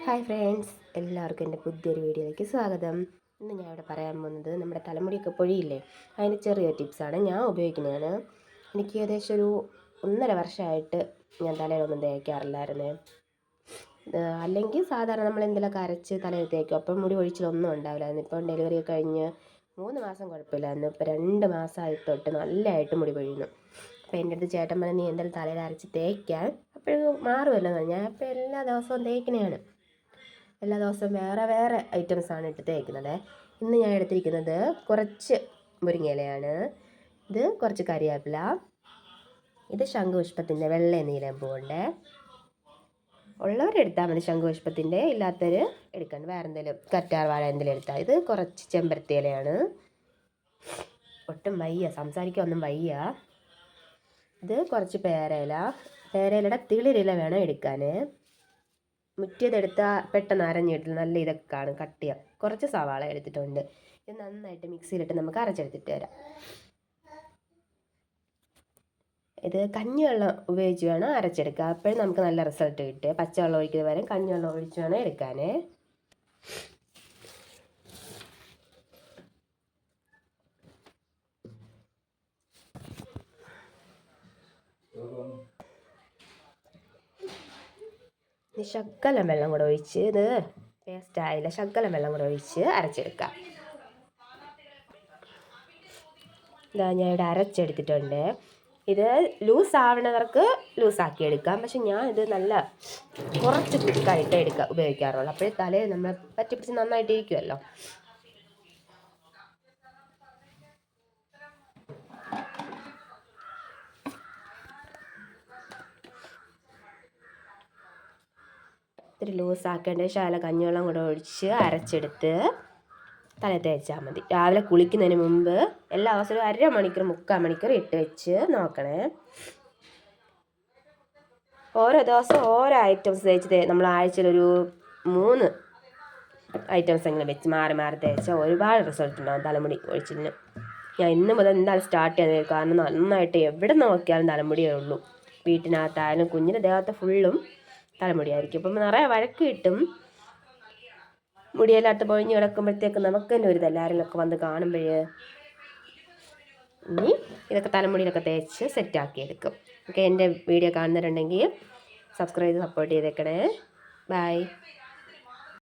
Hi friends, എല്ലാവർക്കും എൻ്റെ പുതിയൊരു വീഡിയോയിലേക്ക് സ്വാഗതം. ഇന്ന് ഞാൻ ഇവിടെ പറയാൻ പോകുന്നത് നമ്മുടെ തലമുടിയൊക്കെ പൊഴിയില്ലേ, അതിന് ചെറിയ ടിപ്സാണ് ഞാൻ ഉപയോഗിക്കുന്നതാണ്. എനിക്ക് ഏകദേശം ഒരു 1.5 വർഷമായിട്ട് ഞാൻ തലയിലൊന്നും തേക്കാറില്ലായിരുന്നേ. അല്ലെങ്കിൽ സാധാരണ നമ്മൾ എന്തെങ്കിലുമൊക്കെ അരച്ച് തലയിൽ തേക്കും, അപ്പം മുടി ഒഴിച്ചിലൊന്നും ഉണ്ടാവില്ലായിരുന്നു. ഇപ്പം ഡെലിവറി കഴിഞ്ഞ് 3 മാസം കുഴപ്പമില്ലായിരുന്നു. ഇപ്പം 2 മാസമായി തൊട്ട് നല്ലതായിട്ട് മുടി പൊഴിയുന്നു. അപ്പോൾ എൻ്റെ അടുത്ത് ചേട്ടൻ പറഞ്ഞ് നീ എന്തായാലും തലയിൽ അരച്ച് തേക്കാൻ, അപ്പോഴും മാറുമല്ലോ. ഞാൻ ഇപ്പോൾ എല്ലാ ദിവസവും തേക്കുന്നതാണ്. എല്ലാ ദിവസവും വേറെ വേറെ ഐറ്റംസാണ് ഇട്ട് തേക്കുന്നത്. ഇന്ന് ഞാൻ എടുത്തിരിക്കുന്നത് കുറച്ച് മുരിങ്ങയിലയാണ്, ഇത് കുറച്ച് കരിവേപ്പില, ഇത് ശംഖുപുഷ്പത്തിൻ്റെ വെള്ള നീലം പൂവുണ്ട്. ഉള്ളവരെടുത്താൽ മതി ശംഖുപുഷ്പത്തിൻ്റെ, ഇല്ലാത്തവർ എടുക്കണം. വേറെ എന്തെങ്കിലും കറ്റാർ വാഴ എന്തെങ്കിലും എടുത്താൽ. ഇത് കുറച്ച് ചെമ്പരത്തി ഇലയാണ്. ഒട്ടും വയ്യ, സംസാരിക്കാൻ ഒന്നും വയ്യ. ഇത് കുറച്ച് പേരയില, പേരയിലയുടെ തിളിരില വേണം എടുക്കാൻ. മുറ്റിയതെടുത്താൽ പെട്ടെന്ന് അരഞ്ഞിട്ട് നല്ല ഇതൊക്കെ കാണും, കട്ടിയ. കുറച്ച് സവാള എടുത്തിട്ടുണ്ട്. ഇത് നന്നായിട്ട് മിക്സിയിലിട്ട് നമുക്ക് അരച്ചെടുത്തിട്ട് വരാം. ഇത് കഞ്ഞിവെള്ളം ഉപയോഗിച്ച് വേണം അരച്ചെടുക്കുക, അപ്പോഴും നമുക്ക് നല്ല റിസൾട്ട് കിട്ടുക. പച്ചവെള്ളം ഒഴിക്കുന്നത് വരെ കഞ്ഞിവെള്ളം ഒഴിച്ച് വേണം എടുക്കാൻ. ശകലം വെള്ളം കൂടെ ഒഴിച്ച്, ഇത് പേസ്റ്റ് ആയില്ല, ശകലം വെള്ളം കൂടെ ഒഴിച്ച് അരച്ചെടുക്കാം. ഇതാ ഞാൻ ഇവിടെ അരച്ചെടുത്തിട്ടുണ്ട്. ഇത് ലൂസ് ആവണവർക്ക് ലൂസാക്കി എടുക്കാം, പക്ഷെ ഞാൻ ഇത് നല്ല കുറച്ച് തിക്കായിട്ട് ഉപയോഗിക്കാറുള്ളൂ. അപ്പോഴേ തലയിൽ നമ്മൾ പറ്റിപ്പിടിച്ച് നന്നായിട്ടിരിക്കുമല്ലോ. ഇത്തിരി ലൂസാക്കേണ്ട ശകലം കഞ്ഞിവെള്ളം കൂടെ ഒഴിച്ച് അരച്ചെടുത്ത് തല തേച്ചാൽ മതി. രാവിലെ കുളിക്കുന്നതിന് മുമ്പ് എല്ലാ ദിവസവും 1/2 മണിക്കൂർ 3/4 മണിക്കൂർ ഇട്ട് വെച്ച് നോക്കണേ. ഓരോ ദിവസം ഓരോ ഐറ്റംസ് തേച്ച് നമ്മൾ ആഴ്ചയിലൊരു 3 ഐറ്റംസ് എങ്ങനെ വെച്ച് മാറി മാറി തേച്ചാൽ ഒരുപാട് റിസൾട്ട് ഉണ്ടാകും തലമുടി ഒഴിച്ചിലിന്. ഞാൻ ഇന്ന് മുതൽ എന്തായാലും സ്റ്റാർട്ട് ചെയ്തത്, കാരണം നന്നായിട്ട് എവിടെ നോക്കിയാലും തലമുടിയേ ഉള്ളൂ. വീട്ടിനകത്തായാലും കുഞ്ഞിൻ്റെ ദേഹത്ത് ഫുള്ളും തലമുടിയായിരിക്കും. ഇപ്പം നിറയെ വഴക്ക് കിട്ടും. മുടിയെല്ലാത്ത പൊഴിഞ്ഞ് കിടക്കുമ്പോഴത്തേക്ക് നമുക്ക് തന്നെ ഒരു എല്ലാവരിലൊക്കെ വന്ന് കാണുമ്പോഴേ. ഇനി ഇതൊക്കെ തലമുടിയിലൊക്കെ തേച്ച് സെറ്റാക്കി എടുക്കും. ഓക്കെ, എൻ്റെ വീഡിയോ കാണുന്നവരുണ്ടെങ്കിൽ സബ്സ്ക്രൈബ് ചെയ്ത് സപ്പോർട്ട് ചെയ്തേക്കണേ. ബൈ.